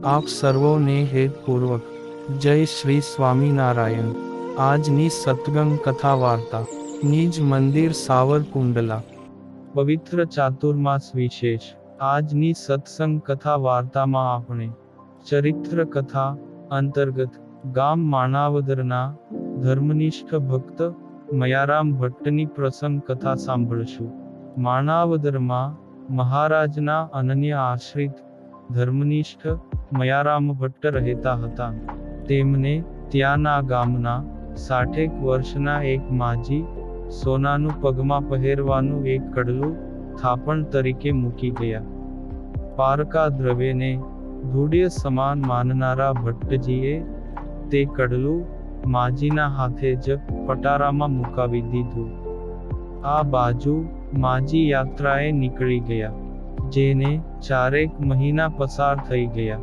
આપ સર્વોને હેતપૂર્વક જય શ્રી સ્વામિનારાયણ। આજની સત્સંગ કથા વાર્તા નિજ મંદિર સાવરકુંડલા પવિત્ર ચાતુર્માસ વિશેષ। આજની સત્સંગ કથા વાર્તામાં આપણે ચરિત્ર કથા અંતર્ગત ગામ માણાવદરના ધર્મનિષ્ઠ ભક્ત મયારામ ભટ્ટની પ્રસંગ કથા સાંભળશું। માણાવદરમાં મહારાજના અનન્ય આશ્રિત ધર્મનિષ્ઠ મયારામ ભટ્ટ રહેતા હતા। તેમને ત્યાંના ગામના 60 વર્ષના એક માજી સોનાનું પગમાં પહેરવાનું એક કડલું થાપણ તરીકે મૂકી ગયા। પારકા દ્રવ્યને ધૂળ્ય સમાન માનનારા ભટ્ટજીએ તે કડલું માજીના હાથે જ પટારામાં મુકાવી દીધું। આ બાજુ માજી યાત્રાએ નીકળી ગયા, જેને 4 મહિના પસાર થઈ ગયા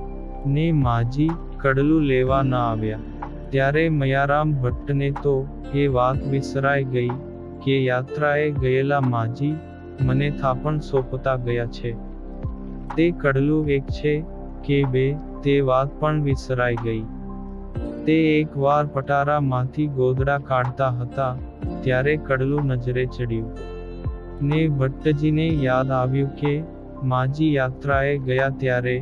ને માજી કડલું લેવા ન આવ્યા। ત્યારે મયારામ ભટ્ટને તો એ વાત વિસરાઈ ગઈ કે યાત્રાએ ગયેલા માજી મને થાપણ સોંપતા ગયા છે। તે કડલું એક છે કે બે તે વાત પણ વિસરાઈ ગઈ। તે એકવાર પટારામાંથી ગોદડા કાઢતા હતા ત્યારે કડલું નજરે ચડ્યું ને ભટ્ટજીને યાદ આવ્યું કે માજી યાત્રાએ ગયા ત્યારે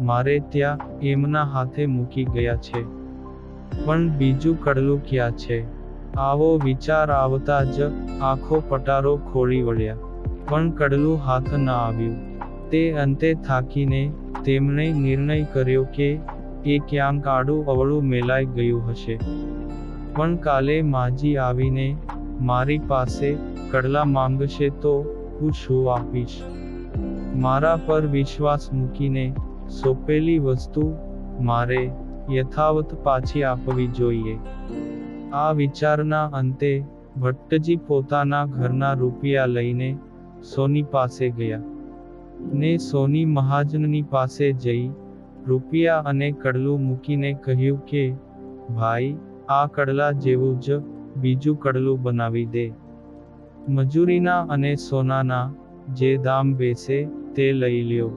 મારે ત્યાં એમના હાથે મૂકી ગયા છે, પણ બીજું કડલું ક્યાં છે? આવો વિચાર આવતા જ આખો પટારો ખોલી વળ્યા, પણ કડલું હાથ ન આવ્યું। તે અંતે થાકીને તેમણે નિર્ણય કર્યો કે એ ક્યાંક આડું અવળું મેલાઈ ગયું હશે, પણ કાલે માજી આવીને મારી પાસે કડલા માંગશે તો હું શું આપીશ? મારા પર વિશ્વાસ મૂકીને સોંપેલી વસ્તુ મારે યથાવત પાછી આપવી જોઈએ। આ વિચારના અંતે ભટ્ટજી પોતાના ઘરના રૂપિયા લઈને સોની પાસે ગયા ને સોની મહાજનની પાસે જઈ રૂપિયા અને કડલું મૂકીને કહ્યું કે ભાઈ, આ કડલા જેવું જ બીજું કડલું બનાવી દે। મજૂરીના અને સોનાના જે દામ બેસે તે લઈ લ્યો,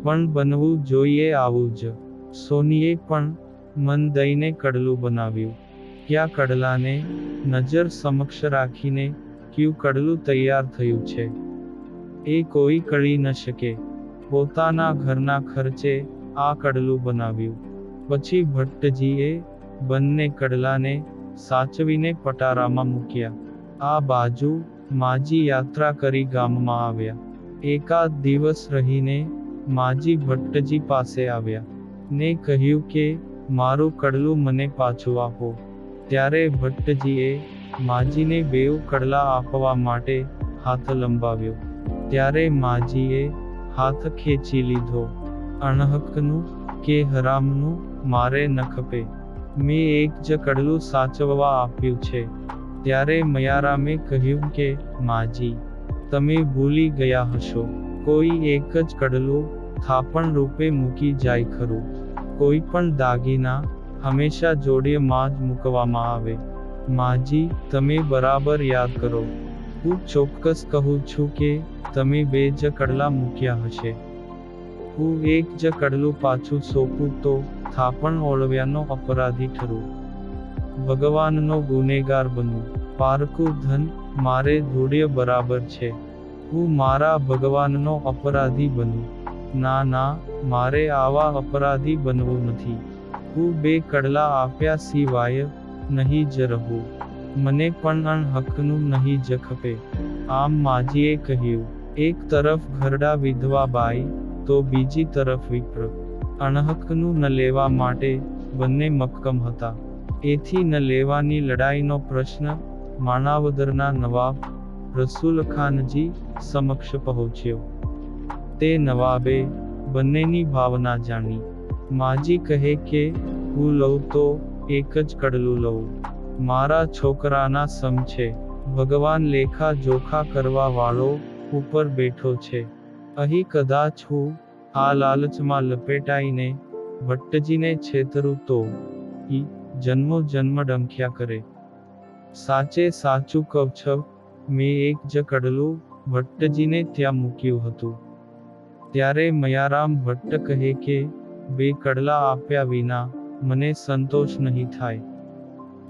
પણ બનવું જોઈએ આવું જ। સોનીએ પણ મન દઈને કડલું બનાવ્યું। ત્યાં કડલાને નજર સમક્ષ રાખીને ક્યું કડલું તૈયાર થયું છે, એ કોઈ કળી ન શકે। પોતાના ઘરના ખર્ચે આ કડલું બનાવ્યું। પછી ભટ્ટજીએ બંને કડલાને સાચવીને પટારામાં મૂક્યા। આ બાજુ માજી યાત્રા કરી ગામમાં આવ્યા। એકાદ દિવસ રહીને માજી ભટ્ટજી પાસે આવ્યા ને કહ્યું કે મારું કડલું મને પાછું આપો। ત્યારે ભટ્ટજીએ માજીને બેઉ કડલા આપવા માટે હાથ લંબાવ્યો। ત્યારે માજીએ હાથ ખેંચી લીધો। અણહકનું કે હરામનું મારે ન ખપે, મેં એક જ કડલું સાચવવા આપ્યું છે। ત્યારે મયારામે કહ્યું કે માજી, તમે ભૂલી ગયા હશો, કોઈ એક જ કડલું થાપણ રૂપે મૂકી જાય ખરું? કોઈ પણ દાગીના હંમેશા જોડિયામાં જ મૂકવામાં આવે। માજી, તમે બરાબર યાદ કરો, હું ચોક્કસ કહું છું કે તમે 2 જ કડલા મૂક્યા હશે। હું એક જ કડલું પાછું સોંપું તો થાપણ ઓળવ્યાનો અપરાધી ઠરું, ભગવાનનો ગુનેગાર બનું। પારકું ધન મારે ધૂળ્ય બરાબર છે, હું મારા ભગવાનનો અપરાધી બનું? ના ના, મારે આવા અપરાધી બનવું નથી। હું 2 કડલા આપ્યા સિવાય નહીં જ રહું, મને પણ અણહકનું નહીં જ ખપે। આમ માજીએ કહ્યું। એક તરફ ઘરડા વિધવા બાઈ તો બીજી તરફ વિપ્ર। અણહકનું ન લેવા માટે બંને મક્કમ હતા। એથી ન લેવાની લડાઈનો પ્રશ્ન માણાવદરના નવાબ રસુલખાનજી સમક્ષ પહોંચ્યો। તે નવાબે બંનેની ભાવના જાણી। માજી કહે કે હું લઉં તો એક જ કડલું લઉં, મારા છોકરાના સમ છે, ભગવાન લેખા જોખા કરવા વાળો ઉપર બેઠો છે। અહીં કદાચ હું આ લાલચમાં લપેટાઈને ભટ્ટજીને છેતરું તો ઈ જન્મો જન્મ ડંખ્યા કરે। સાચે સાચું કહું છું, મેં એક જ કડલું ભટ્ટજીને ત્યાં મૂક્યું હતું। ત્યારે મયારામ ભટ્ટ કહે કે બે કડલા આપ્યા વિના મને સંતોષ નહીં થાય.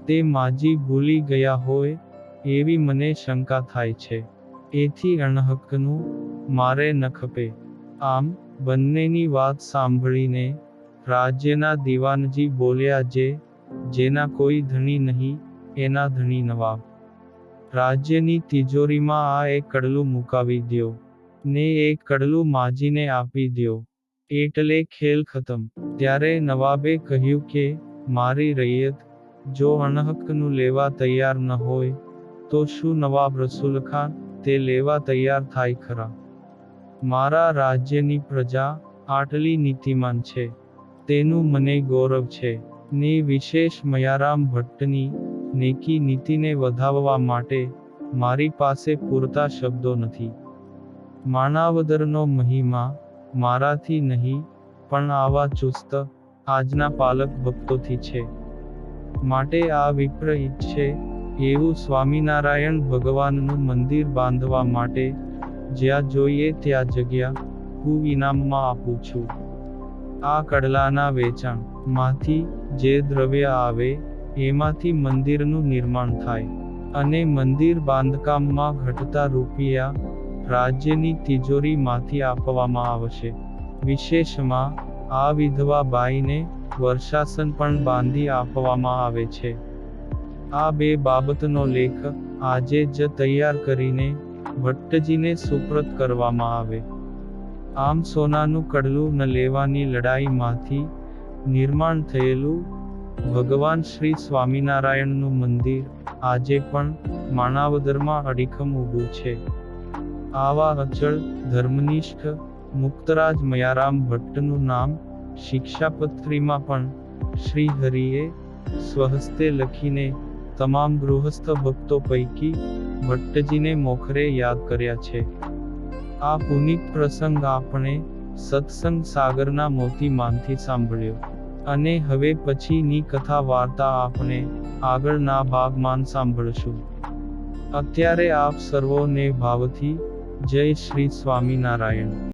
તે માજી ભૂલી ગયા હોય એવી મને શંકા થાય છે. એથી અણહકનું મારે ન ખપે. આમ બંનેની વાત સાંભળીને રાજ્યના દીવાનજી બોલ્યા, જેના કોઈ ધણી નહીં એના ધણી નવાબ. રાજ્યની તિજોરીમાં આ એક કડલું મુકાવી દ્યો, ને એક કડલું માજીને આપી દ્યો, એટલે ખેલ ખતમ. ત્યારે નવાબે કહ્યું કે મારી રૈયત જો અણહકનું લેવા તૈયાર ન હોય તો શું નવાબ રસૂલખાન તે લેવા તૈયાર થાય ખરા? મારા રાજ્યની પ્રજા આટલી નીતિમાન છે તેનું મને ગૌરવ છે, ને વિશેષ મયારામ ભટ્ટની નેકી નીતિને વધાવવા માટે મારી પાસે પૂરતા શબ્દો નથી. માણાવદરનો મહિમા મારાથી નહીં પણ આવા ચુસ્ત આજના પાલક ભક્તોથી છે. માટે આ વિપ્ર ઈચ્છે એવું સ્વામિનારાયણ ભગવાનનું મંદિર બાંધવા માટે જ્યાં જોઈએ ત્યાં જગ્યા હું ઇનામમાં આપું છું. આ કડલાના વેચાણ માંથી જે દ્રવ્ય આવે એમાંથી મંદિરનું નિર્માણ થાય, અને મંદિર બાંધકામમાં ઘટતા રૂપિયા રાજ્યની તિજોરીમાંથી આપવામાં આવશે. વિશેષમાં આ વિધવા બાઈને વર્ષાસન પણ બાંધી આપવામાં આવે છે. આ બે બાબતનો લેખ આજે જ તૈયાર કરીને ભટ્ટજીને સુપ્રત કરવામાં આવે. આમ સોનાનું કડલું ન લેવાની લડાઈમાંથી નિર્માણ થયેલું ભગવાન શ્રી સ્વામિનારાયણનું મંદિર આજે પણ માણાવદરમાં અડીખમ ઊભું છે. આવા અચળ ધર્મનિષ્ઠ મુક્તરાજ મયારામ ભટ્ટનું નામ શિક્ષાપત્રીમાં પણ શ્રી હરિએ સ્વહસ્તે લખીને તમામ ગૃહસ્થ ભક્તો પૈકી ભટ્ટજીને મોખરે યાદ કર્યા છે. આ પુનિત પ્રસંગ આપણે સત્સંગ સાગરના મોતીમાંથી સાંભળ્યો, અને હવે પછીની કથા વાર્તા આપણે આગળના ભાગમાં સાંભળશું. અત્યારે આપ સર્વોને ભાવથી જય શ્રી સ્વામિનારાયણ.